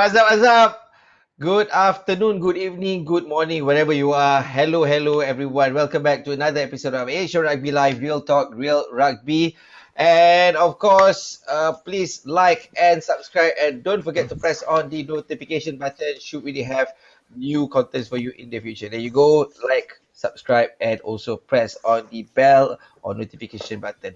What's up? Good afternoon, good evening, good morning, wherever you are. Hello, everyone. Welcome back to another episode of Asia Rugby Live, Real Talk, Real Rugby. And of course, please like and subscribe. And don't forget to press on the notification button should we have new contents for you in the future. There you go. Like, subscribe, and also press on the bell or notification button.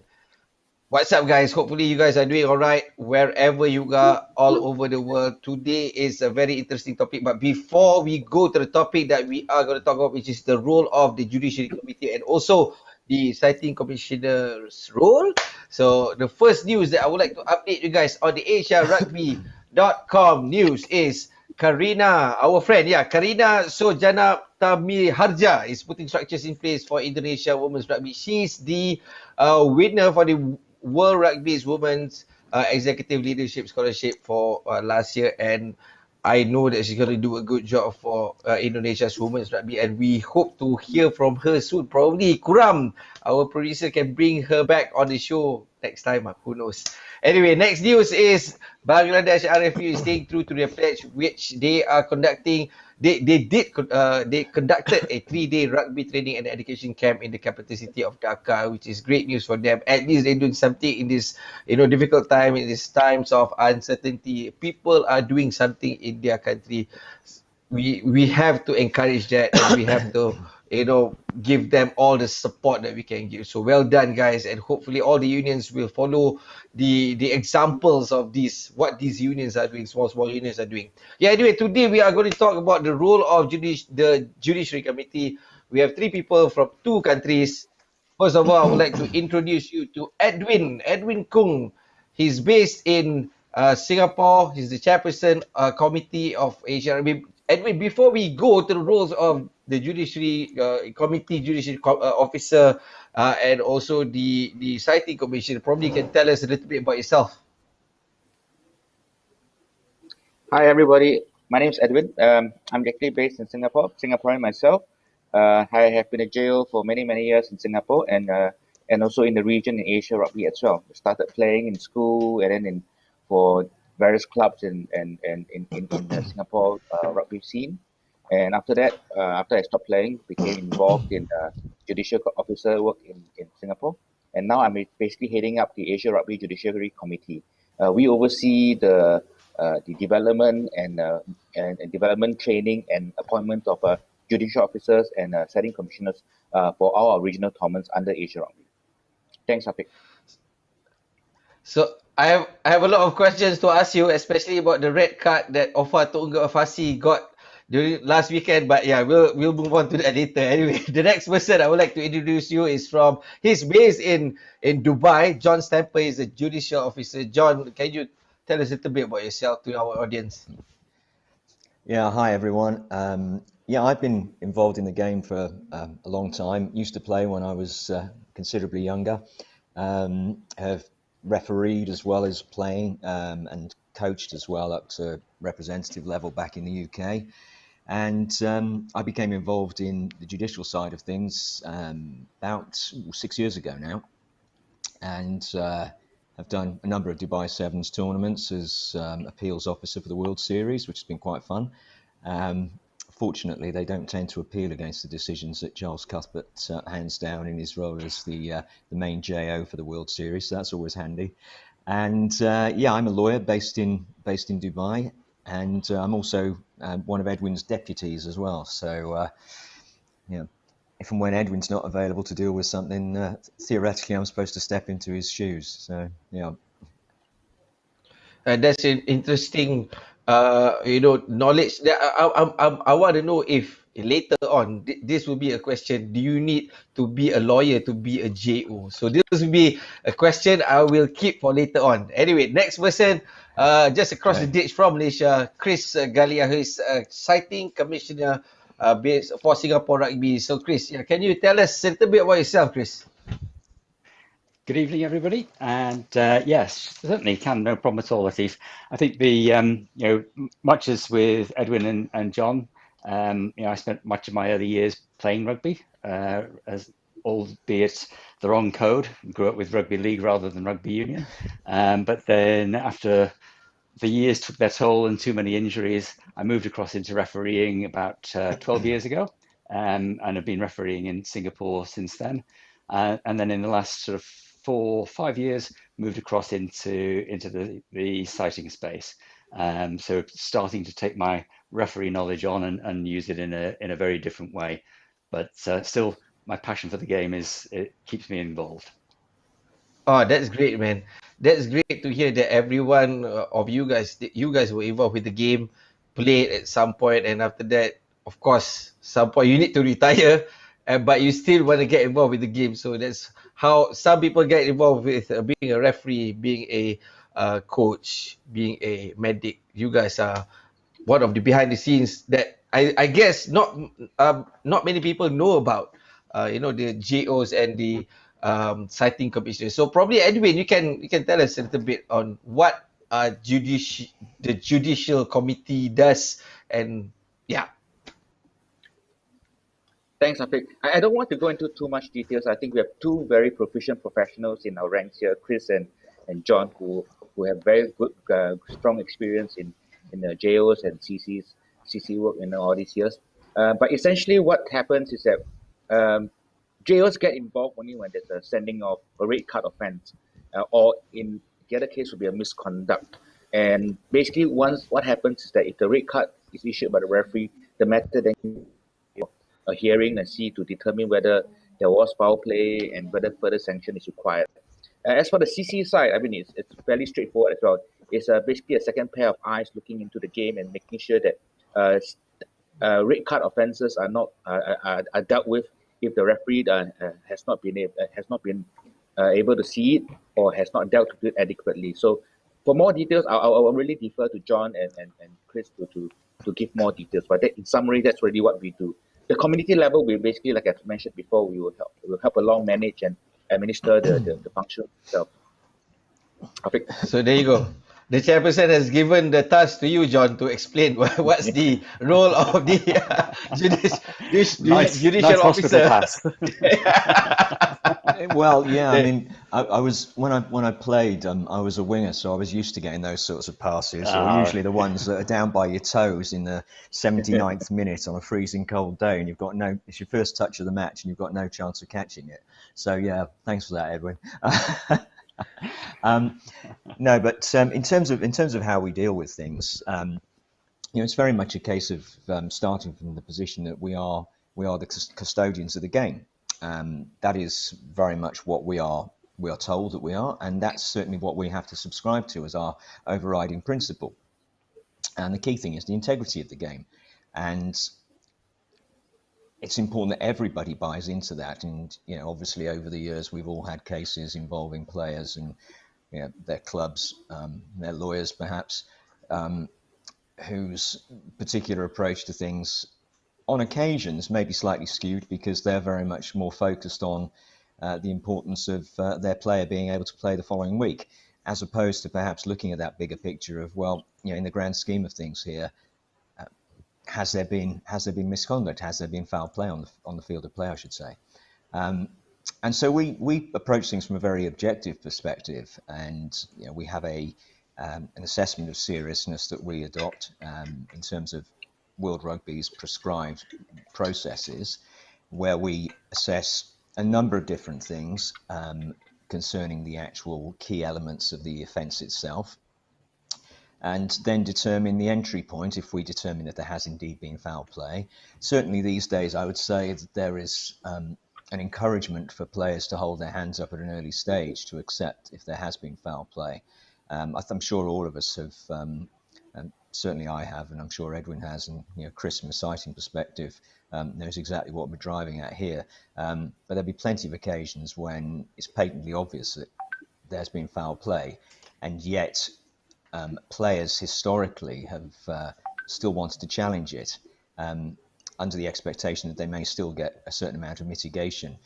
What's up, guys? Hopefully, you guys are doing all right wherever you are, all over the world. Today is a very interesting topic. But before we go to the topic that we are going to talk about, which is the role of the Judiciary Committee and also the Citing Commissioner's role. So, the first news that I would like to update you guys on the AsiaRugby.com news is Karina, our friend, Karina Sojana Tamiharja is putting structures in place for Indonesia Women's Rugby. She's the winner for the World Rugby's Women's Executive Leadership Scholarship for last year, and I know that she's going to do a good job for Indonesia's Women's Rugby, and we hope to hear from her soon. Probably Kuram, our producer, can bring her back on the show next time. Who knows? Anyway, next news is Bangladesh RFU is staying true to their pledge, which they are conducting. They conducted a 3-day rugby training and education camp in the capital city of Dhaka, which is great news for them. At least they're doing something in this difficult time, in these times of uncertainty. People are doing something in their country. We have to encourage that, and we have to give them all the support that we can give. So well done, guys, and hopefully all the unions will follow the examples of what these unions are doing, small unions are doing. Anyway, today we are going to talk about the role of the Judiciary Committee. We have 3 people from 2 countries. First of all, I would like to introduce you to Edwin Kung. He's based in Singapore. He's the chairperson committee of Asia Rugby. Edwin, before we go to the roles of the Judiciary Committee, Judiciary Officer, and also the Citing Commission, probably you can tell us a little bit about yourself. Hi, everybody. My name is Edwin. I'm actually based in Singapore, Singaporean myself. I have been in jail for many years in Singapore and also in the region in Asia Rugby as well. I started playing in school and then for various clubs in the Singapore rugby scene. And after that, after I stopped playing, became involved in judicial officer work in Singapore. And now I'm basically heading up the Asia Rugby Judiciary Committee. We oversee the development and development training and appointment of judicial officers and citing commissioners for all our regional tournaments under Asia Rugby. Thanks, Afiq. So I have a lot of questions to ask you, especially about the red card that Ofa Tunga Afasi got during last weekend. But we'll move on to that later. Anyway, the next person I would like to introduce you is he's based in Dubai. John Stamper is a judicial officer. John, can you tell us a little bit about yourself to our audience? Yeah, hi everyone. I've been involved in the game for a long time. Used to play when I was considerably younger. Have refereed as well as playing and coached as well up to representative level back in the UK. And I became involved in the judicial side of things about 6 years ago now. And I've done a number of Dubai Sevens tournaments as appeals officer for the World Series, which has been quite fun. Fortunately, they don't tend to appeal against the decisions that Charles Cuthbert hands down in his role as the main JO for the World Series, so that's always handy. And I'm a lawyer based in Dubai, and I'm also one of Edwin's deputies as well. So, if and when Edwin's not available to deal with something, theoretically I'm supposed to step into his shoes. So, yeah. That's an interesting, knowledge. That I want to know if later on this will be a question. Do you need to be a lawyer to be a JO? So this will be a question I will keep for later on. Anyway, next person, just across the ditch from Malaysia, Chris Galea, who is Citing Commissioner based for Singapore Rugby. So Chris, can you tell us a little bit about yourself, Chris? Good evening, everybody. And yes, certainly can, no problem at all, Latif. I think much as with Edwin and John, I spent much of my early years playing rugby, albeit the wrong code. Grew up with rugby league rather than rugby union. But then after the years took their toll and too many injuries. I moved across into refereeing about 12 years ago, and have been refereeing in Singapore since then. And then in the last sort of 4 or 5 years, moved across into the citing space. So starting to take my referee knowledge on and use it in a very different way. But still, my passion for the game it keeps me involved. Oh, that's great, man. That's great to hear that everyone of you guys were involved with the game, played at some point, and after that, of course, some point you need to retire, but you still want to get involved with the game. So that's how some people get involved with being a referee, being a coach, being a medic. You guys are one of the behind the scenes that I guess not many people know about. The JOs and the citing commission. So probably Edwin, you can tell us a little bit on what the judicial committee does, and yeah. Thanks, Afiq. I don't want to go into too much details. I think we have two very proficient professionals in our ranks here, Chris and John, who have very good, strong experience in the JOs and CC work in all these years. But essentially, what happens is that JOs get involved only when there's a sending of a red card offence, or in the other case would be a misconduct. And basically, once what happens is that if the red card is issued by the referee, the matter then a hearing and see to determine whether there was foul play and whether further sanction is required. As for the CC side, I mean, it's fairly straightforward as well. It's basically a second pair of eyes looking into the game and making sure that red card offences are not are dealt with if the referee has not been able to see it or has not dealt with it adequately. So, for more details, I'll really defer to John and Chris to give more details. But in summary, that's really what we do. The community level, we basically, like I mentioned before, we will help along manage and administer the function itself. So there you go. The chairperson has given the task to you, John, to explain what's the role of the judicial officer. Well, yeah, I mean, I was when I played, I was a winger, so I was used to getting those sorts of passes, or usually the ones that are down by your toes in the 79th minute on a freezing cold day, and it's your first touch of the match, and you've got no chance of catching it. So yeah, thanks for that, Edwin. No, but in terms of how we deal with things, it's very much a case of starting from the position that we are the custodians of the game. That is very much what we are told that we are, and that's certainly what we have to subscribe to as our overriding principle. And the key thing is the integrity of the game, and it's important that everybody buys into that. And obviously over the years we've all had cases involving players and their clubs, their lawyers perhaps, whose particular approach to things on occasions may be slightly skewed because they're very much more focused on the importance of their player being able to play the following week, as opposed to perhaps looking at that bigger picture of, well, in the grand scheme of things here, has there been misconduct? Has there been foul play on the field of play, I should say? And so we approach things from a very objective perspective, and we have an assessment of seriousness that we adopt in terms of World Rugby's prescribed processes, where we assess a number of different things concerning the actual key elements of the offence itself, and then determine the entry point if we determine that there has indeed been foul play. Certainly these days, I would say that there is an encouragement for players to hold their hands up at an early stage to accept if there has been foul play. I'm sure all of us have, and certainly I have, and I'm sure Edwin has, and Chris from a citing perspective knows exactly what we're driving at here. But there'll be plenty of occasions when it's patently obvious that there's been foul play, and yet players historically have still wanted to challenge it under the expectation that they may still get a certain amount of mitigation.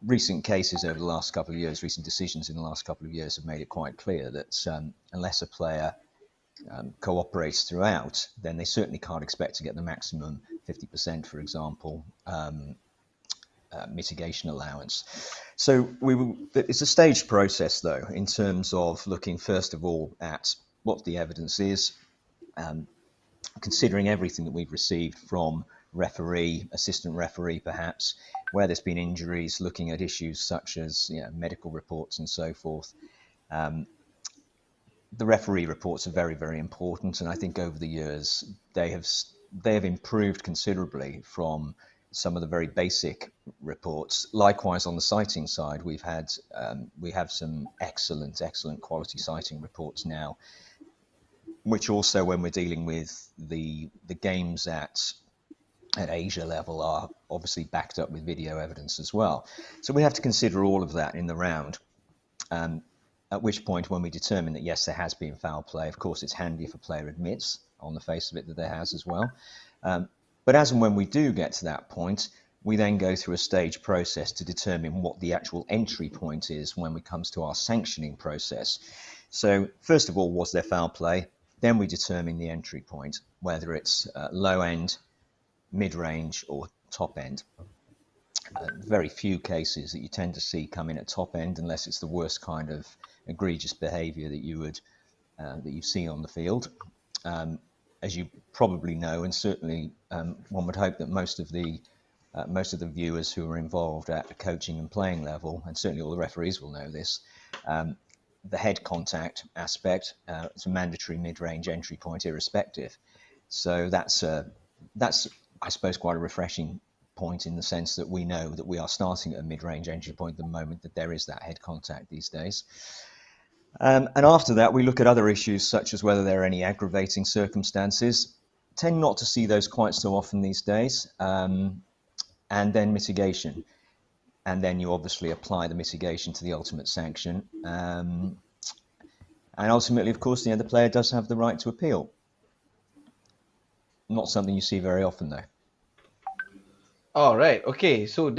Recent cases over the last couple of years, recent decisions in the last couple of years have made it quite clear that unless a player cooperates throughout, then they certainly can't expect to get the maximum 50%, for example, mitigation allowance. So it's a staged process, though, in terms of looking first of all at what the evidence is, considering everything that we've received from referee, assistant referee perhaps, where there's been injuries, looking at issues such as medical reports and so forth. The referee reports are very, very important, and I think over the years they have improved considerably from some of the very basic reports. Likewise, on the citing side, we have some excellent quality citing reports now, which also, when we're dealing with the games at Asia level, are obviously backed up with video evidence as well. So we have to consider all of that in the round. At which point, when we determine that, yes, there has been foul play, of course, it's handy if a player admits on the face of it that there has as well. But as and when we do get to that point, we then go through a stage process to determine what the actual entry point is when it comes to our sanctioning process. So first of all, was there foul play? Then we determine the entry point, whether it's low end, mid-range, or top end. Very few cases that you tend to see come in at top end, unless it's the worst kind of egregious behaviour that you see on the field. As you probably know, and certainly one would hope that most of the viewers who are involved at the coaching and playing level, and certainly all the referees will know this, the head contact aspect, it's a mandatory mid-range entry point irrespective. So that's I suppose quite a refreshing point, in the sense that we know that we are starting at a mid-range entry point the moment that there is that head contact these days. And after that, we look at other issues such as whether there are any aggravating circumstances. Tend not to see those quite so often these days. And then mitigation. And then you obviously apply the mitigation to the ultimate sanction. And ultimately, of course, the player does have the right to appeal. Not something you see very often, though. All right. Okay. So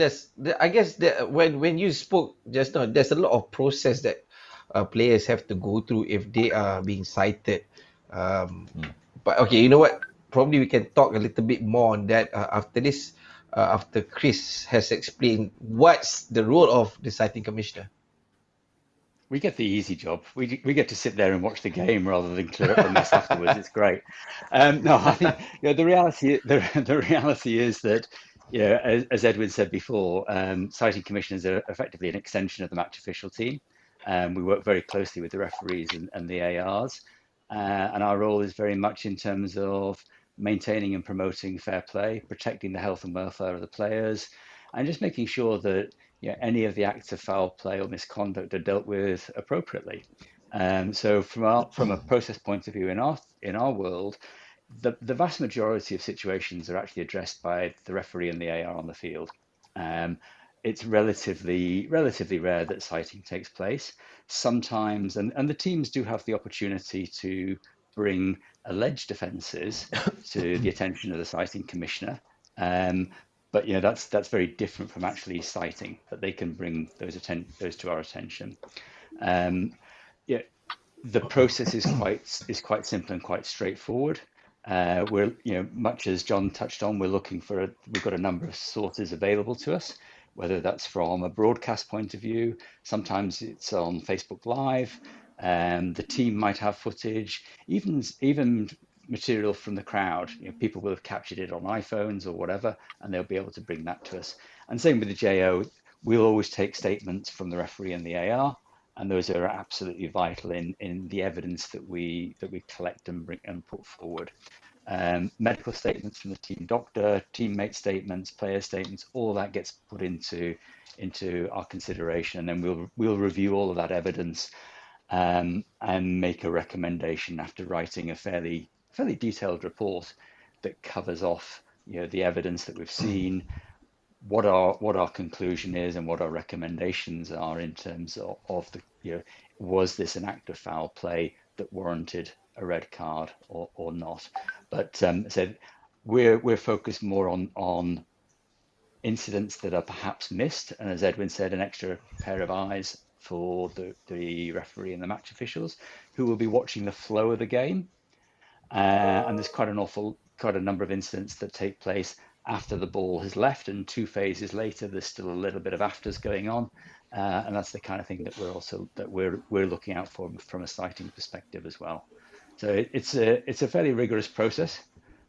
I guess that when you spoke just now, there's a lot of process that players have to go through if they are being cited. But okay, you know what? Probably we can talk a little bit more on that after this. After Chris has explained what's the role of the citing commissioner. We get the easy job. We get to sit there and watch the game rather than clear up the mess afterwards. It's great. No, I think the reality is that, as Edwin said before, citing commissioners are effectively an extension of the match official team. We work very closely with the referees and the ARs, and our role is very much in terms of maintaining and promoting fair play, protecting the health and welfare of the players, and just making sure that any of the acts of foul play or misconduct are dealt with appropriately. So from a process point of view in our world, the vast majority of situations are actually addressed by the referee and the AR on the field. It's relatively rare that citing takes place. Sometimes, and the teams do have the opportunity to bring alleged offences to the attention of the citing commissioner. But that's very different from actually citing, that they can bring those to our attention. The process is quite simple and quite straightforward. We're much as John touched on, we've got a number of sources available to us, whether that's from a broadcast point of view. Sometimes it's on Facebook Live. The team might have footage, even material from the crowd. People will have captured it on iPhones or whatever, and they'll be able to bring that to us. And same with the JO, we'll always take statements from the referee and the AR, and those are absolutely vital in the evidence that we collect and bring and put forward. Medical statements from the team doctor, teammate statements, player statements, all that gets put into our consideration, and then we'll review all of that evidence and make a recommendation after writing a fairly detailed report that covers off the evidence that we've seen, what our conclusion is, and what our recommendations are in terms of the was this an act of foul play that warranted a red card or not. But so we're focused more on incidents that are perhaps missed, and as Edwin said, an extra pair of eyes for the referee and the match officials who will be watching the flow of the game. And there's quite a number of incidents that take place after the ball has left, and 2 phases later there's still a little bit of afters going on, and that's the kind of thing that we're looking out for from a citing perspective as well. So it's a fairly rigorous process.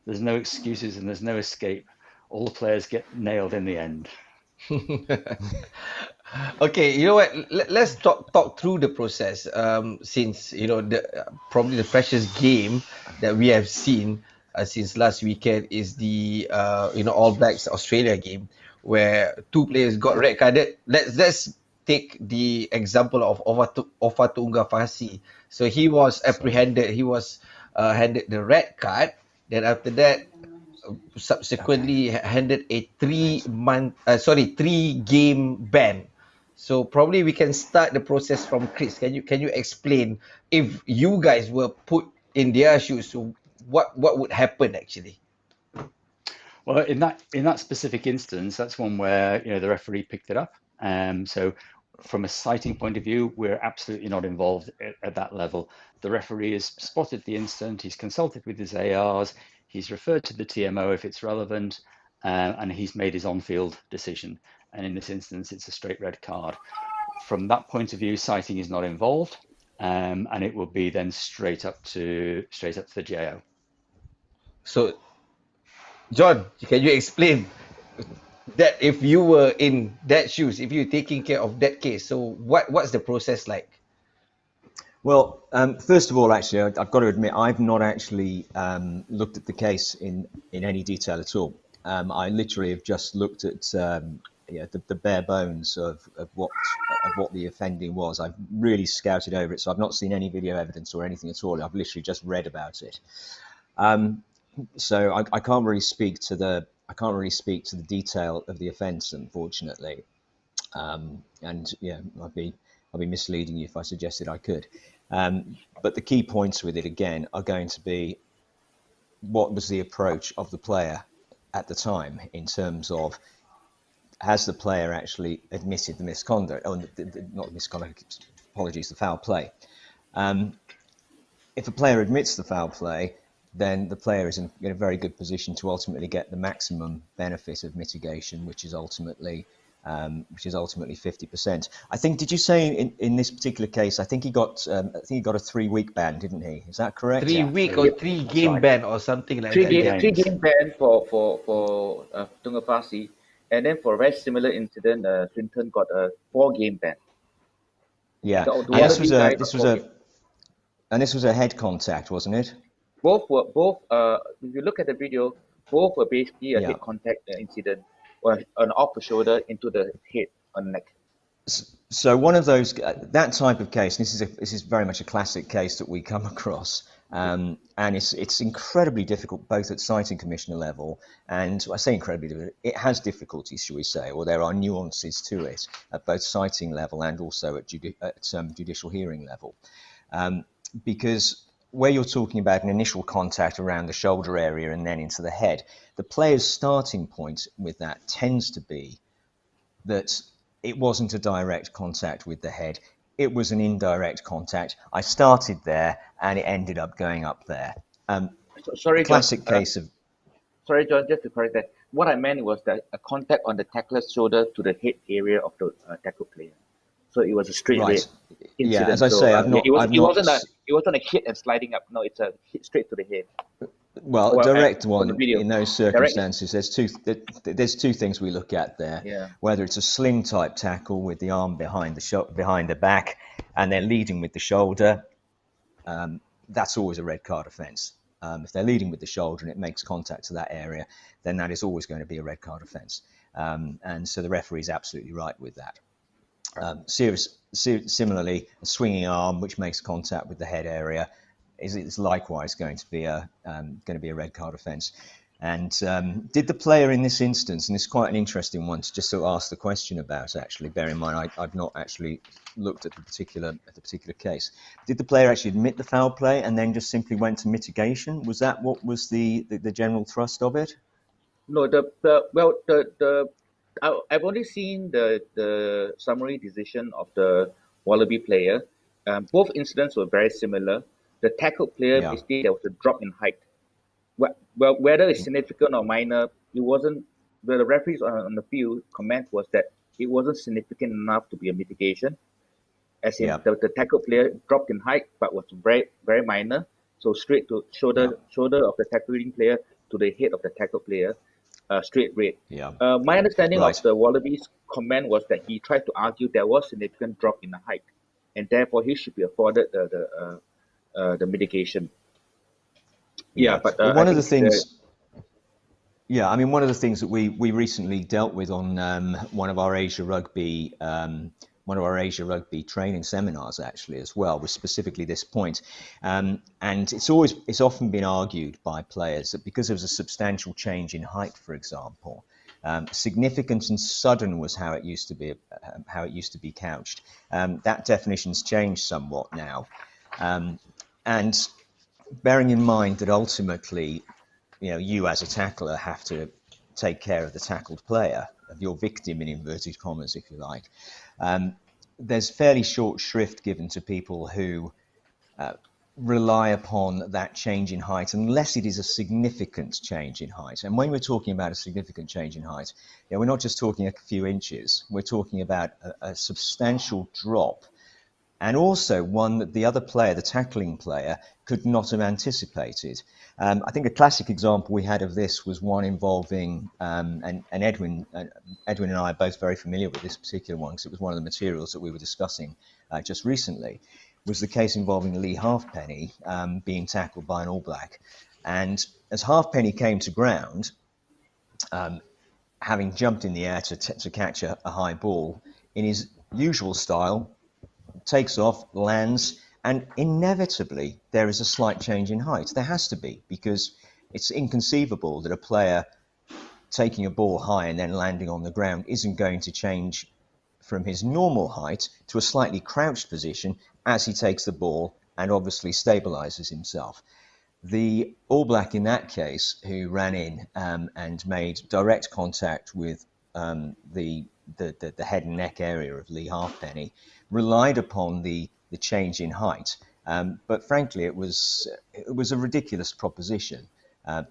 There's no excuses and there's no escape. All the players get nailed in the end. Okay, you know what? Let's talk through the process. Since you know the probably the freshest game that we have seen since last weekend is the All Blacks Australia game where two players got red carded. Let's take the example of Ofatunga Fasi. So he was apprehended. He was handed the red card. Then after that, subsequently handed a 3 game ban. So probably we can start the process from Chris. Can you explain if you guys were put in their shoes, what would happen actually? Well, in that specific instance, that's one where the referee picked it up. So from a citing point of view, we're absolutely not involved at that level. The referee has spotted the incident, he's consulted with his ARs, he's referred to the TMO if it's relevant, and he's made his on-field decision. And in this instance, it's a straight red card. From that point of view, citing is not involved, and it will be then straight up to the GAO. So John, can you explain that if you were in that shoes, if you're taking care of that case, so what's the process like? Well, first of all, actually, I've got to admit, I've not actually looked at the case in any detail at all. I literally have just looked at the bare bones of what the offending was. I've really scouted over it, so I've not seen any video evidence or anything at all. I've literally just read about it. So I can't really speak to the detail of the offence, unfortunately. And yeah, I'd be misleading you if I suggested I could. But the key points with it again are going to be what was the approach of the player at the time in terms of, has the player actually admitted the misconduct, or not the misconduct, apologies, the foul play. If a player admits the foul play, then the player is in a very good position to ultimately get the maximum benefit of mitigation, which is ultimately 50%. I think, did you say in this particular case, I think he got a 3-week ban, didn't he? Is that correct? 3-week or 3-game right. ban or something like Three that. game ban for Tunga Fasi, and then for a very similar incident, Clinton got a 4-game ban. Yeah, The and one this of was these guys a this got was 4 a games. and this was a head contact, wasn't it? Both. If you look at the video, both were basically a Yeah. head contact incident, or an off the shoulder into the head on the neck. So one of those, that type of case, this is very much a classic case that we come across, and it's incredibly difficult both at citing commissioner level, and I say incredibly difficult, it has difficulties, shall we say, or there are nuances to it at both citing level and also at judicial hearing level, because where you're talking about an initial contact around the shoulder area and then into the head, the player's starting point with that tends to be that it wasn't a direct contact with the head, it was an indirect contact. I started there and it ended up going up there. Sorry, Classic John. case of... Sorry, John, just to correct that. What I meant was that a contact on the tackler's shoulder to the head area of the tackle player. So it was a straight Right. red incident. Yeah, as I say, it wasn't a hit and sliding up. No, it's a hit straight to the head. Well, a direct on the one video. in those circumstances, there's two things we look at there. Yeah. Whether it's a sling type tackle with the arm behind the back, and they're leading with the shoulder, that's always a red card offence. If they're leading with the shoulder and it makes contact to that area, then that is always going to be a red card offence. And so the referee is absolutely right with that. Similarly, a swinging arm which makes contact with the head area is likewise going to be a red card offence. And did the player in this instance, and it's quite an interesting one to just sort of ask the question about, actually, bear in mind I've not actually looked at the particular case. Did the player actually admit the foul play and then just simply went to mitigation? Was that what was the general thrust of it? No, I've only seen the summary decision of the Wallaby player. Both incidents were very similar. The tackle player, basically, there was a drop in height. Well, whether it's significant or minor, it wasn't. The referees on the field comment was that it wasn't significant enough to be a mitigation. As in, the tackle player dropped in height, but was very, very minor. So straight to shoulder of the tackling player to the head of the tackled player, straight red. Yeah. My understanding Right. of the Wallabies comment was that he tried to argue there was significant drop in the height, and therefore he should be afforded the mitigation. Yeah, but Well, I one of the think things, yeah, I mean, one of the things that we recently dealt with on one of our Asia Rugby training seminars actually as well was specifically this point, and it's often been argued by players that because there was a substantial change in height, for example, significant and sudden was how it used to be couched. That definition's changed somewhat now, and bearing in mind that ultimately, you as a tackler have to take care of the tackled player, of your victim in inverted commas, if you like. There's fairly short shrift given to people who rely upon that change in height, unless it is a significant change in height. And when we're talking about a significant change in height, we're not just talking a few inches. We're talking about a substantial drop, and also one that the other player, the tackling player, could not have anticipated. I think a classic example we had of this was one involving, and Edwin and I are both very familiar with this particular one because it was one of the materials that we were discussing just recently, was the case involving Lee Halfpenny being tackled by an All Black. And as Halfpenny came to ground, having jumped in the air to catch a high ball, in his usual style, takes off, lands, and inevitably there is a slight change in height. There has to be, because it's inconceivable that a player taking a ball high and then landing on the ground isn't going to change from his normal height to a slightly crouched position as he takes the ball and obviously stabilizes himself. The All Black in that case, who ran in and made direct contact with the head and neck area of Lee Halfpenny, relied upon the change in height. But frankly, it was a ridiculous proposition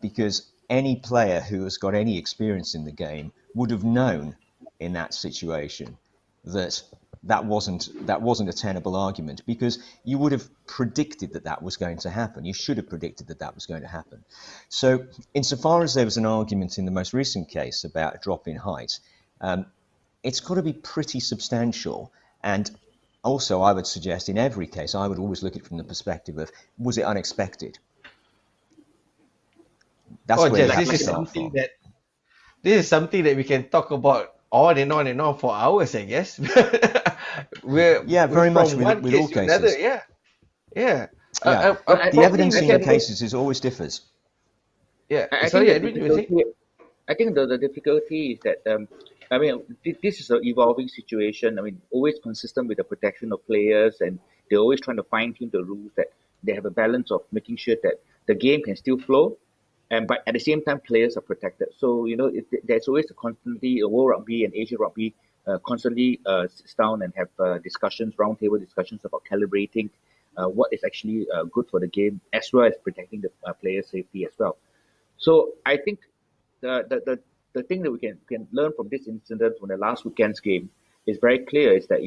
because any player who has got any experience in the game would have known in that situation that wasn't a tenable argument, because you would have predicted that was going to happen. You should have predicted that was going to happen. So insofar as there was an argument in the most recent case about a drop in height, it's got to be pretty substantial. And also, I would suggest in every case, I would always look at it from the perspective of, was it unexpected? That's where you have to start from. This is something that we can talk about on and on and on for hours, I guess. Very much with all cases. Another, the evidence in the cases is always differs. Yeah. I think the difficulty is that this is an evolving situation. I mean, always consistent with the protection of players, and they're always trying to fine-tune the rules that they have a balance of making sure that the game can still flow, but at the same time, players are protected. So, there's always a World Rugby and Asia Rugby constantly sits down and have roundtable discussions about calibrating what is actually good for the game, as well as protecting the players' safety as well. So I think the thing that we can learn from this incident from the last weekend's game is very clear, is that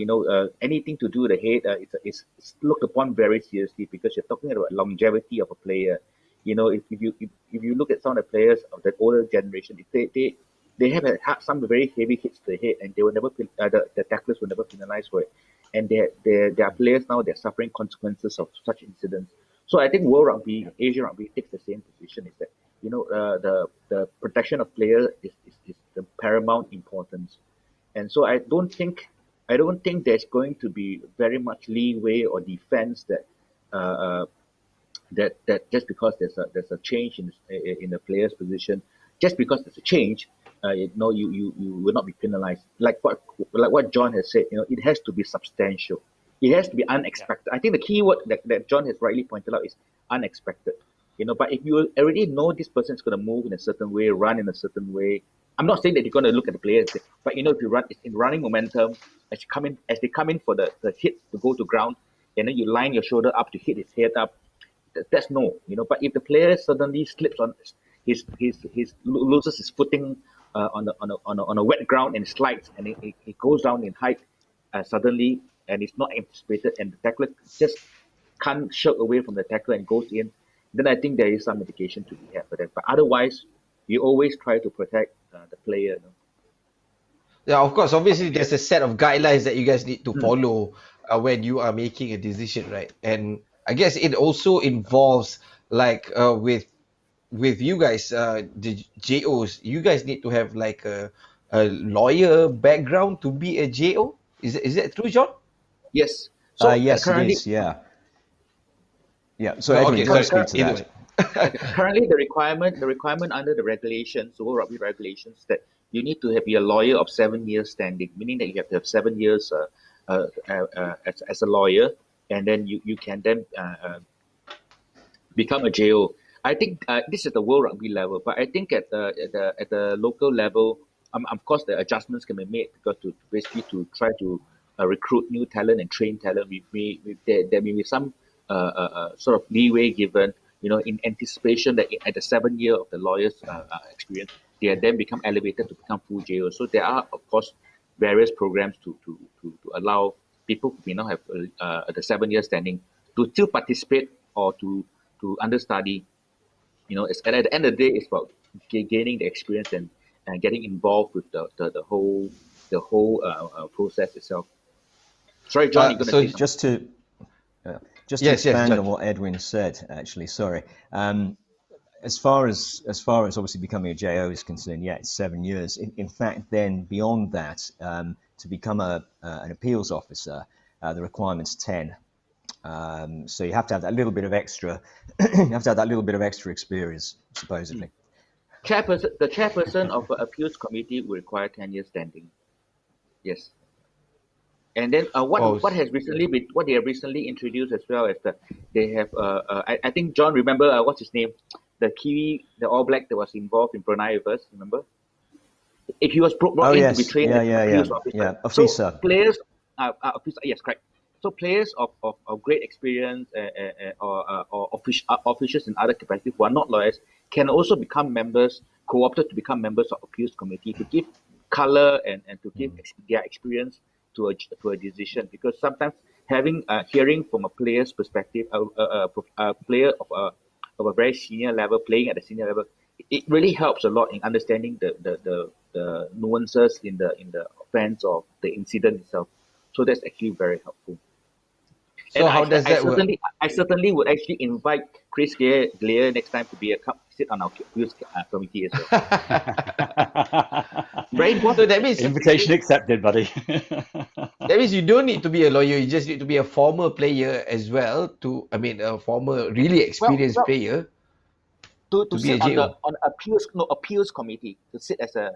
anything to do with the head is looked upon very seriously, because you're talking about longevity of a player. If you look at some of the players of that older generation, they have had some very heavy hits to the head, and they were never the tacklers were never penalized for it. And there are players now that are suffering consequences of such incidents. So I think World Rugby, Asia Rugby takes the same position, is that the protection of players is the paramount importance. And so I don't think there's going to be very much leeway or defense that just because there's a change in the player's position, just because there's a change, you will not be penalized. Like what John has said, it has to be substantial. It has to be unexpected. I think the key word that John has rightly pointed out is unexpected. But if you already know this person is going to move in a certain way, run in a certain way, I'm not saying that you're going to look at the players, but if you run in running momentum, as they come in for the hit to go to ground, and then you line your shoulder up to hit his head up, that's no. But if the player suddenly slips on his loses his footing on a wet ground and slides, and it goes down in height suddenly, and it's not anticipated, and the tackler just can't shirk away from the tackler and goes in, then I think there is some mitigation to be had for that. But otherwise, you always try to protect the player. Yeah, of course. Obviously, there's a set of guidelines that you guys need to Mm, follow when you are making a decision, right? And I guess it also involves like with you guys, the JOs, you guys need to have like a lawyer background to be a JO. Is that true, John? yes. So Yes, it currently, is. Yeah. Yeah. So No, Edwin, okay, do you want to sorry. speak to Either that? way. currently the requirement under the regulations, the World Rugby regulations, that you need to be a lawyer of 7 years standing, meaning that you have to have 7 years as a lawyer, and then you can then become a JO. I think this is the World Rugby level, but I think at the local level, of course, the adjustments can be made because to basically to try to recruit new talent and train talent. There may be some sort of leeway given, in anticipation that at the 7 year of the lawyer's experience, they are then become elevated to become full JO. So there are, of course, various programs to allow people who may not have the 7 year standing to still participate or to understudy. At the end of the day, it's about gaining the experience and getting involved with the whole process itself. Sorry, John, you're going to So say something. Just to yes, expand John. on what Edwin said, actually, sorry. As far as obviously becoming a JO is concerned, yeah, it's 7 years. In fact, then beyond that, to become an appeals officer, the requirement's 10. So you have to have that little bit of extra. You have to have that little bit of extra experience, supposedly. The chairperson of the appeals committee will require 10 years standing. Yes. And then Oh, what they have recently introduced as well is that they have I think John remember what's his name, the Kiwi, the All Black that was involved in Brunei with us, remember? If he was brought Oh in to be yes, trained yeah, as an yeah, appeals yeah, officer. yeah. So Officer. players, yes, correct. So players of great experience or officials in other capacities who are not lawyers can also become members, co-opted to become members of appeals committee to give color and to give their experience to a decision. Because sometimes hearing from a player's perspective, a player of a very senior level playing at a senior level, it really helps a lot in understanding the nuances in the offense or the incident itself. So that's actually very helpful. so And how does I that work? certainly would actually invite Chris Galea next time to sit on our appeals committee as well. Very So important. that means Invitation accepted, buddy. you don't need to be a lawyer. You just need to be a former player as well. A former really Well, experienced well, player to to be a sit on the JO. appeals committee, to sit as a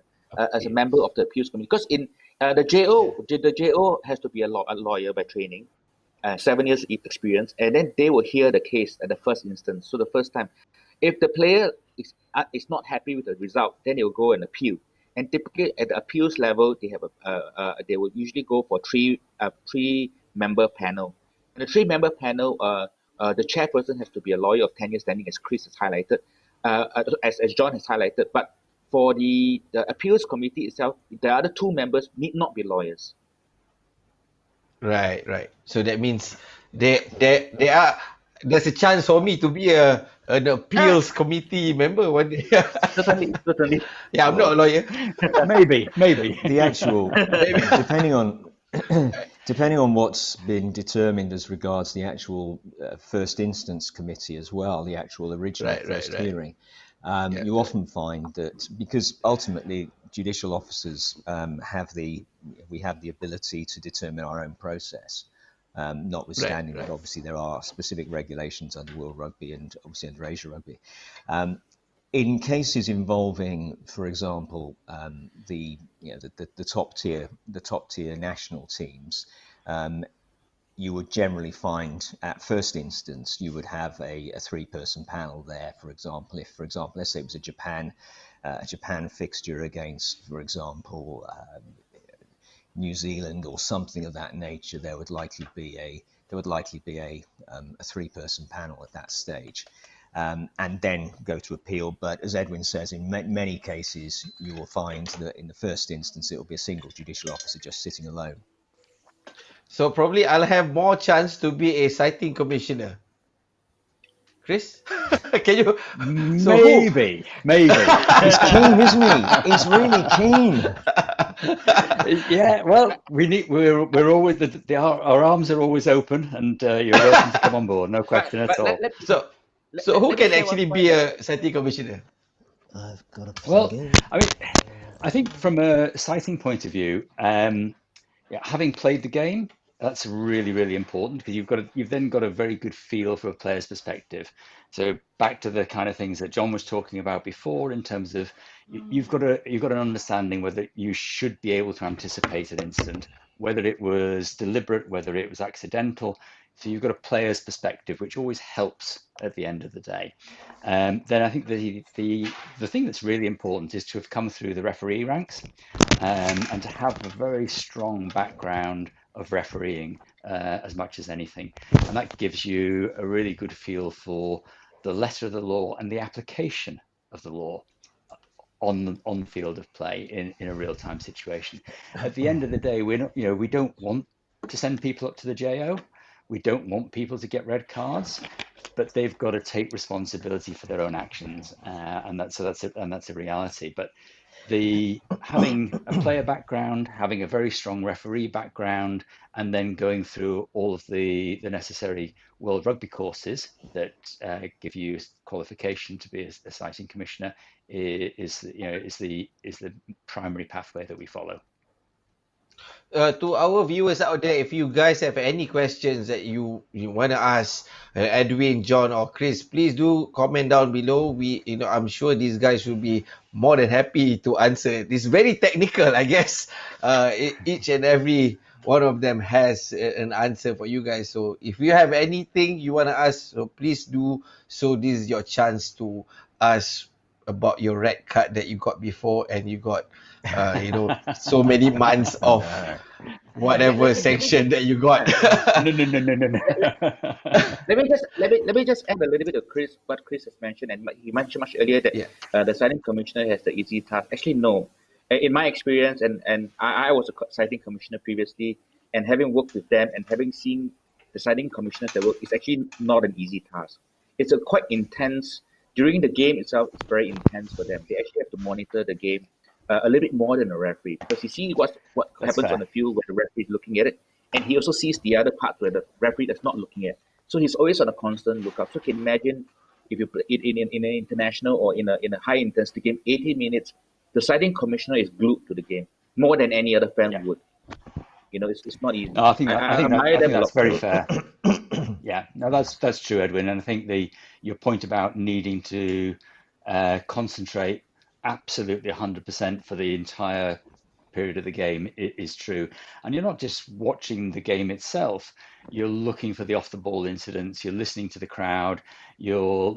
member of the appeals committee, because in the JO has to be a lawyer by training, 7 years experience, and then they will hear the case at the first instance. So the first time, if the player is not happy with the result, then they will go and appeal. And typically at the appeals level, they will usually go for three member panel. And the 3 member panel, the chairperson has to be a lawyer of 10 years standing, as Chris has highlighted, as John has highlighted. But for the appeals committee itself, the other 2 members need not be lawyers. Right, right. So that means there's a chance for me to be an Ah, appeals committee member one day. certainly. Yeah, I'm not a lawyer. maybe. The actual, Maybe. depending on what's been determined as regards the actual first instance committee as well, the actual original Right, first right. hearing, Yeah, you correct. often find that because ultimately judicial officers we have the ability to determine our own process. Right, Notwithstanding that right. obviously there are specific regulations under World Rugby and obviously under Asia Rugby. In cases involving, for example, the top tier national teams, you would generally find at first instance you would have a 3-person panel there. For example, let's say it was a Japan fixture against, for example, New Zealand or something of that nature, there would likely be a 3-person panel at that stage. And then go to appeal. But as Edwin says, in many cases, you will find that in the first instance, it will be a single judicial officer just sitting alone. So probably I'll have more chance to be a citing commissioner. Chris? Can you? So who? Maybe. He's keen, isn't he? He's really keen. Yeah, well, we're always our arms are always open, and you're welcome to come on board. No question at But all. So who let me can share one actually point be that a citing commissioner? I've got a Well, plug-in. I mean, I think from a citing point of view, yeah, having played the game, that's really, really important because you've then got a very good feel for a player's perspective. So back to the kind of things that John was talking about before, in terms of you've got an understanding whether you should be able to anticipate an incident, whether it was deliberate, whether it was accidental. So you've got a player's perspective, which always helps at the end of the day. Then I think the thing that's really important is to have come through the referee ranks, and to have a very strong background of refereeing, as much as anything. And that gives you a really good feel for the letter of the law and the application of the law on the field of play in a real time situation. At the end of the day, we're not, we don't want to send people up to the JO. We don't want people to get red cards, but they've got to take responsibility for their own actions, and that's a reality. But the having a player background, having a very strong referee background, and then going through all of the necessary World Rugby courses that give you qualification to be a citing commissioner is the primary pathway that we follow. To our viewers out there, if you guys have any questions that you want to ask Edwin, John, or Chris, please do comment down below. I'm sure these guys will be more than happy to answer. This is very technical, I guess. Each and every one of them has an answer for you guys. So if you have anything you want to ask, so please do. So this is your chance to ask about your red card that you got before, and you got so many months of whatever sanction that you got. No. let me just add a little bit of what Chris has mentioned, and he mentioned much earlier that Yeah. the citing commissioner has the easy task. Actually, no. In my experience, and I was a citing commissioner previously, and having worked with them and having seen the citing commissioners that work, it's actually not an easy task. It's a quite intense. During the game itself, it's very intense for them. They actually have to monitor the game a little bit more than a referee, because you see what That's happens fair. on the field where the referee is looking at it, and he also sees the other part where the referee is not looking at. So he's always on a constant lookout. So you can imagine if you play it in an international or in a high intensity game, 80 minutes, the citing commissioner is glued to the game more than any other fan Yeah. would. It's not easy. No, I think admire them a that's lot. very fair. Yeah, no, that's true, Edwin. And I think your point about needing to concentrate absolutely 100% for the entire period of the game is true. And you're not just watching the game itself, you're looking for the off the ball incidents, you're listening to the crowd, you're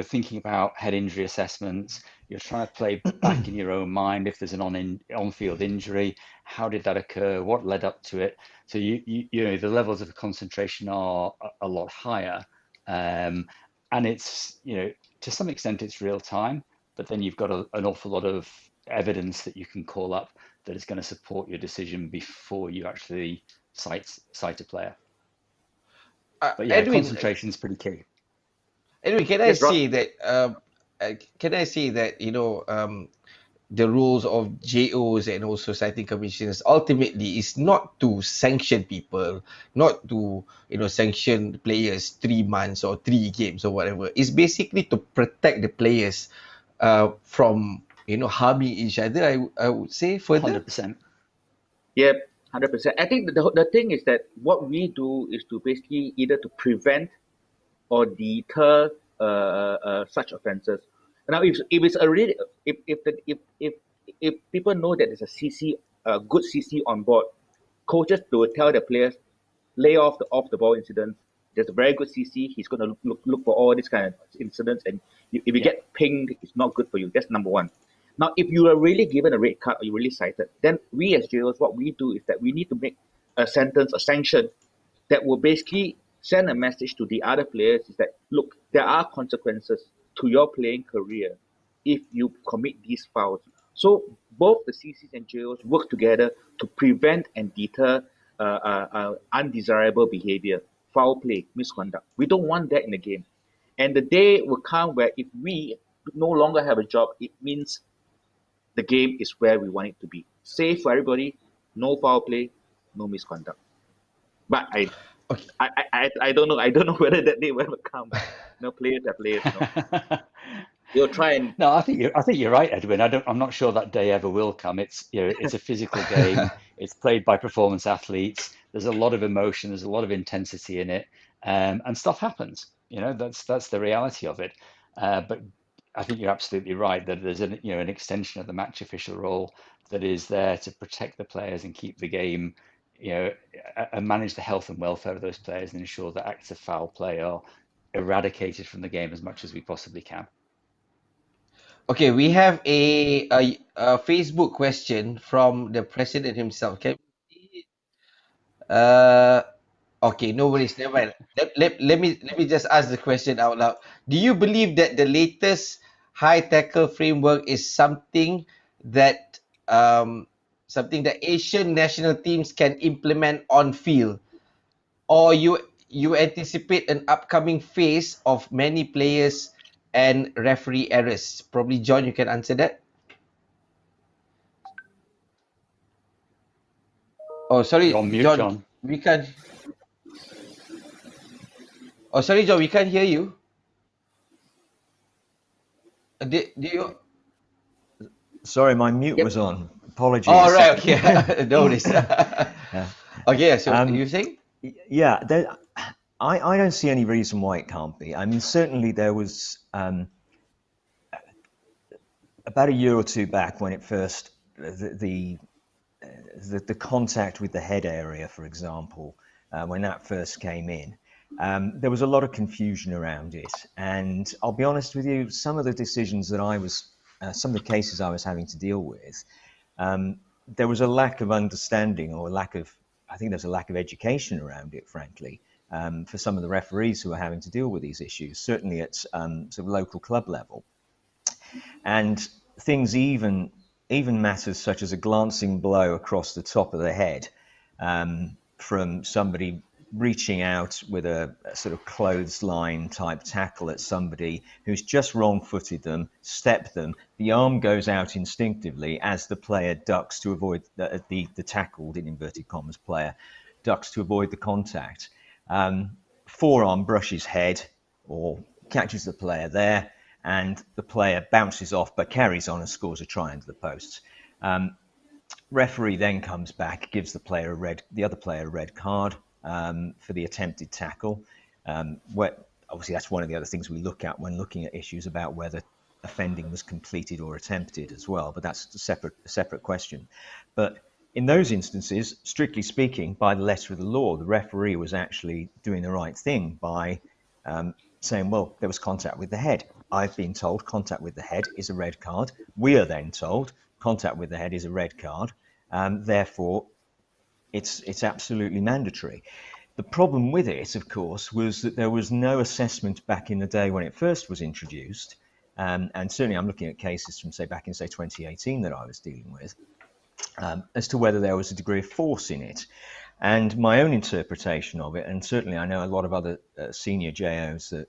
thinking about head injury assessments, you're trying to play back in your own mind if there's an on-field injury, how did that occur, what led up to it. So the levels of concentration are a lot higher, and it's to some extent it's real time, but then you've got an awful lot of evidence that you can call up that is going to support your decision before you actually cite a player. But yeah, Edwin, concentration is pretty key. Edwin, can I Yes, Rod? say that the rules of JOs and also citing commissioners ultimately is not to sanction people, not to sanction players 3 months or 3 games or whatever. It's basically to protect the players from harming each other. I would say further. 100%. Yeah, 100%. I think the thing is that what we do is to basically either to prevent or deter such offences. Now, if it's already if people know that there's a CC, a good CC on board, coaches will tell the players, lay off the ball incidents. There's a very good CC. He's going to look for all these kind of incidents, and if you get pinged, it's not good for you. That's number one. Now, if you are really given a red card or you're really cited, then we as jailers, what we do is that we need to make a sentence, a sanction that will basically send a message to the other players is that, look, there are consequences to your playing career if you commit these fouls. So both the CCs and JOs work together to prevent and deter undesirable behavior, foul play, misconduct. We don't want that in the game. And the day will come where if we no longer have a job, it means the game is where we want it to be. Safe for everybody, no foul play, no misconduct. But Okay. I don't know. I don't know whether that day will ever come. But players are players. They'll try and No, I think you're right, Edwin. I'm not sure that day ever will come. It's a physical game. It's played by performance athletes. There's a lot of emotion. There's a lot of intensity in it, and stuff happens. That's the reality of it. But I think you're absolutely right that there's an extension of the match official role that is there to protect the players and keep the game, and manage the health and welfare of those players and ensure that acts of foul play are eradicated from the game as much as we possibly can. Okay, we have a Facebook question from the president himself. Uh, okay, no worries, never mind. Let me just ask the question out loud. Do you believe that the latest high tackle framework is that something that Asian national teams can implement on field, or you anticipate an upcoming phase of many players and referee errors? Probably John, you can answer that. Oh, You're sorry, on mute, John. John. We can't. Oh, sorry, John. We can't hear you. Do you? Sorry, my mute yep. was on. Apologies. All right. Okay. No worries. Yeah. Okay. So you saying? Yeah, I don't see any reason why it can't be. I mean, certainly there was about a year or two back when it first the contact with the head area, for example, when that first came in. There was a lot of confusion around it, and I'll be honest with you, some of the decisions that some of the cases I was having to deal with, there was a lack of understanding or I think there's a lack of education around it, frankly, for some of the referees who are having to deal with these issues, certainly at sort of local club level. And things even matters such as a glancing blow across the top of the head from somebody reaching out with a sort of clothesline type tackle at somebody who's just wrong-footed them, stepped them, the arm goes out instinctively as the player ducks to avoid the tackled, in inverted commas, player ducks to avoid the contact. Forearm brushes head or catches the player there, and the player bounces off but carries on and scores a try into the posts. Referee then comes back, gives the other player a red card for the attempted tackle. Obviously, that's one of the other things we look at when looking at issues about whether offending was completed or attempted as well, but that's a separate question. But in those instances, strictly speaking, by the letter of the law, the referee was actually doing the right thing by saying, well, there was contact with the head. I've been told contact with the head is a red card. We are then told contact with the head is a red card. Therefore, it's absolutely mandatory. The problem with it, of course, was that there was no assessment back in the day when it first was introduced. And certainly I'm looking at cases from, back in 2018 that I was dealing with, as to whether there was a degree of force in it. And my own interpretation of it, and certainly I know a lot of other senior JOs that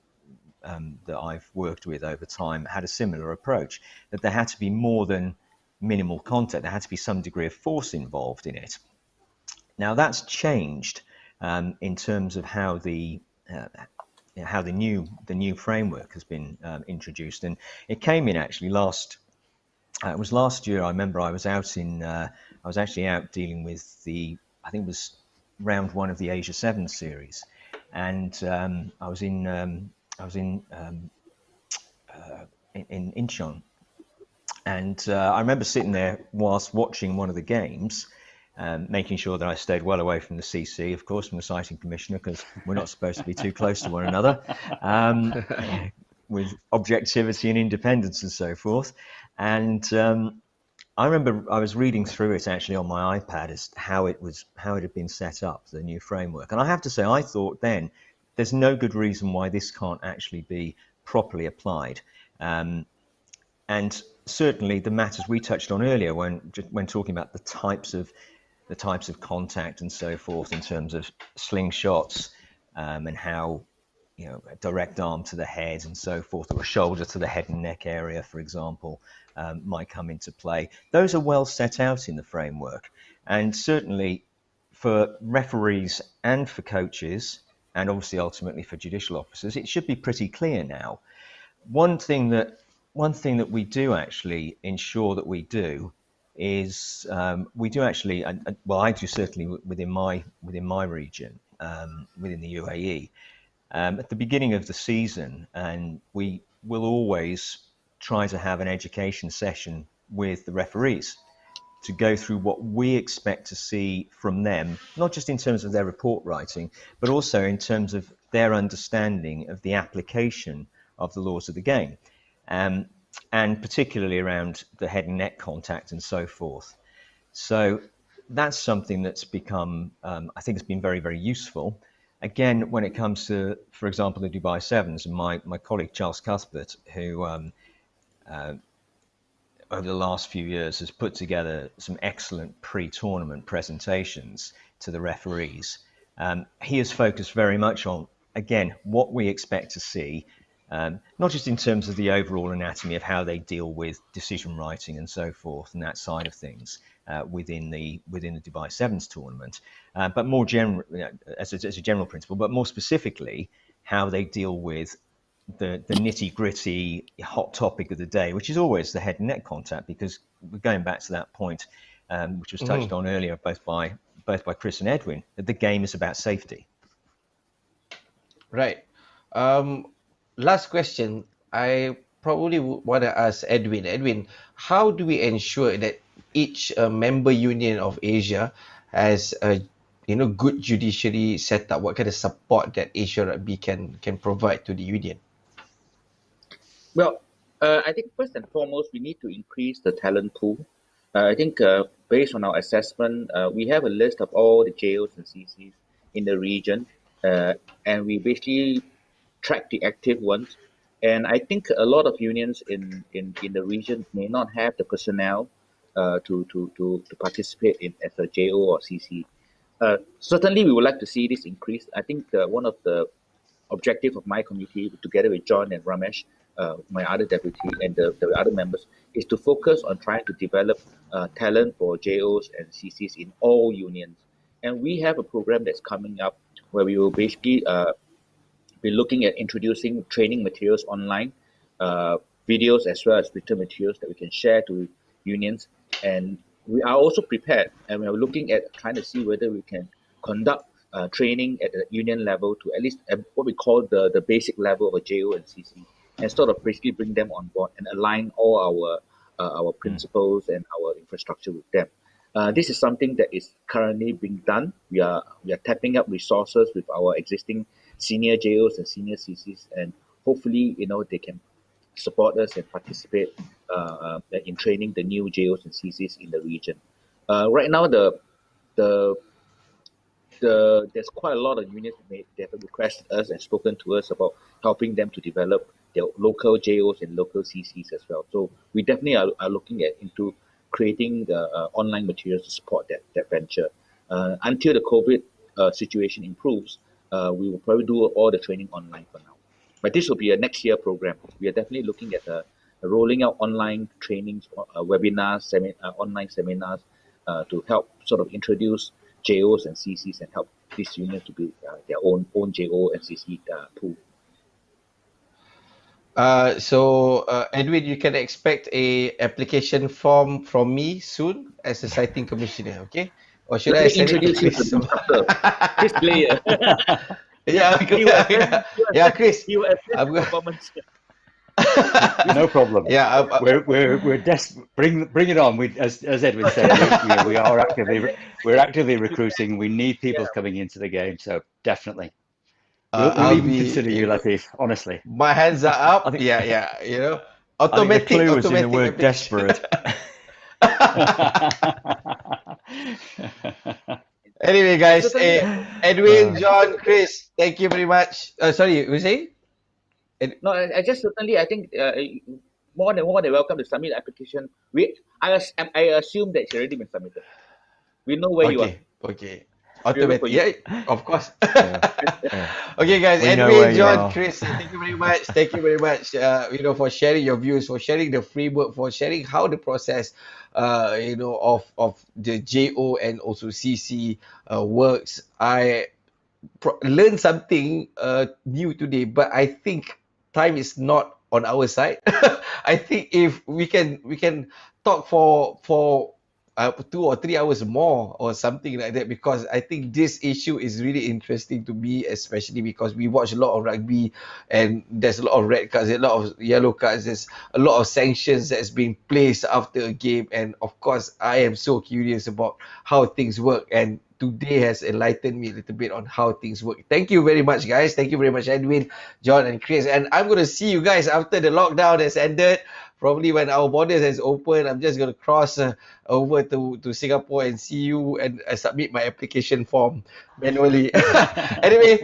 I've worked with over time had a similar approach, that there had to be more than minimal contact. There had to be some degree of force involved in it. Now that's changed in terms of how the new framework has been introduced, and it came in actually last year. I remember I was actually out dealing with I think it was round one of the Asia 7 series, and I was in Incheon, and I remember sitting there whilst watching one of the games, making sure that I stayed well away from the CC, of course, from the Citing Commissioner, because we're not supposed to be too close to one another, with objectivity and independence and so forth. And I remember I was reading through it actually on my iPad as how it had been set up, the new framework. And I have to say, I thought then, there's no good reason why this can't actually be properly applied. And certainly the matters we touched on earlier when talking about the types of contact and so forth, in terms of slingshots and how a direct arm to the head and so forth, or a shoulder to the head and neck area, for example, might come into play. Those are well set out in the framework, and certainly for referees and for coaches, and obviously ultimately for judicial officers, it should be pretty clear now. One thing that we do actually ensure that we do is we do actually, well, I do certainly within my region, within the UAE, at the beginning of the season, and we will always try to have an education session with the referees to go through what we expect to see from them, not just in terms of their report writing, but also in terms of their understanding of the application of the laws of the game, and particularly around the head and neck contact and so forth. So that's something that's become, I think, it's been very, very useful. Again, when it comes to, for example, the Dubai Sevens, and my colleague Charles Cuthbert, who over the last few years has put together some excellent pre-tournament presentations to the referees. He has focused very much on, again, what we expect to see, not just in terms of the overall anatomy of how they deal with decision writing and so forth and that side of things within the Dubai Sevens tournament, but more general, as a general principle, but more specifically how they deal with the nitty-gritty hot topic of the day, which is always the head and neck contact, because we're going back to that point, which was touched on earlier, both by Chris and Edwin, that the game is about safety. Right. Last question. I probably want to ask Edwin. Edwin, how do we ensure that each member union of Asia has a good judiciary setup? What kind of support that Asia Rugby can provide to the union? Well, I think first and foremost, we need to increase the talent pool. I think based on our assessment, we have a list of all the JOs and CCs in the region, and we basically track the active ones. And I think a lot of unions in the region may not have the personnel to participate in as a JO or CC. Certainly, we would like to see this increase. I think one of the objective of my committee, together with John and Ramesh, my other deputy, and the other members, is to focus on trying to develop talent for JOs and CCs in all unions. And we have a program that's coming up where we will basically be looking at introducing training materials online, videos as well as written materials that we can share to unions. And we are also prepared, and we are looking at trying to see whether we can conduct training at the union level to at least what we call the basic level of a JO and CC, and sort of basically bring them on board and align all our principles and our infrastructure with them. This is something that is currently being done. We are tapping up resources with our existing senior JOs and senior CCs, and hopefully they can support us and participate in training the new JOs and CCs in the region. Right now, there's quite a lot of unions that have requested us and spoken to us about helping them to develop their local JOs and local CCs as well. So we definitely are looking into creating the online materials to support that venture. Until the COVID situation improves, we will probably do all the training online for now. But this will be a next year program. We are definitely looking at rolling out online trainings, webinars, online seminars to help sort of introduce JOs and CCs and help these unions to build their own JO and CC pool. So Edwin, you can expect a application form from me soon as a citing commissioner, okay? Or should I send it to Chris? Chris Galea. Yeah, Chris. Performance. No problem. Yeah, we're desperate. Bring it on. As Edwin said, we are actively recruiting. We need people coming into the game, so definitely. We'll even consider you, Latif. Honestly, my hands are up. Yeah. Automatic. I think the clue was in the word desperate. Anyway, guys, Edwin, John, Chris, thank you very much. Sorry, you were saying? No, I think more than welcome to submit the application. I assume that it's already been submitted. We know where you are. Okay. Automatic. Yeah, of course. Yeah. Okay, guys. We know where Edwin, you John, are. Chris, thank you very much. Thank you very much. For sharing your views, for sharing the framework, for sharing how the process, of the JO and also CC works. I learn something new today, but I think time is not on our side. I think if we can talk for 2 or 3 hours more or something like that, because I think this issue is really interesting to me, especially because we watch a lot of rugby and there's a lot of red cards, a lot of yellow cards, there's a lot of sanctions that's being placed after a game, and of course I am so curious about how things work, and today has enlightened me a little bit on how things work. Thank you very much, guys. Thank you very much, Edwin, John, and Chris. And I'm going to see you guys after the lockdown has ended. Probably when our borders has opened, I'm just going to cross over to Singapore and see you, and submit my application form manually. Anyway,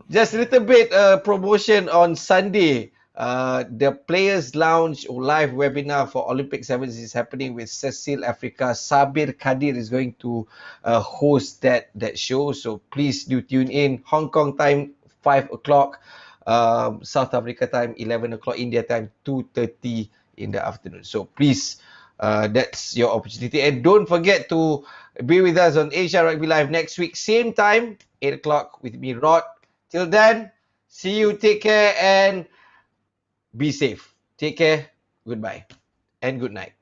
just a little bit promotion on Sunday. The Players Lounge live webinar for Olympic Sevens is happening with Cecil Africa. Sabir Kadir is going to host that show. So please do tune in. Hong Kong time, 5 o'clock. South Africa time, 11 o'clock. India time, 2:30 in the afternoon. So please, that's your opportunity. And don't forget to be with us on Asia Rugby Live next week. Same time, 8 o'clock with me, Rod. Till then, see you, take care, and be safe. Take care, goodbye, and good night.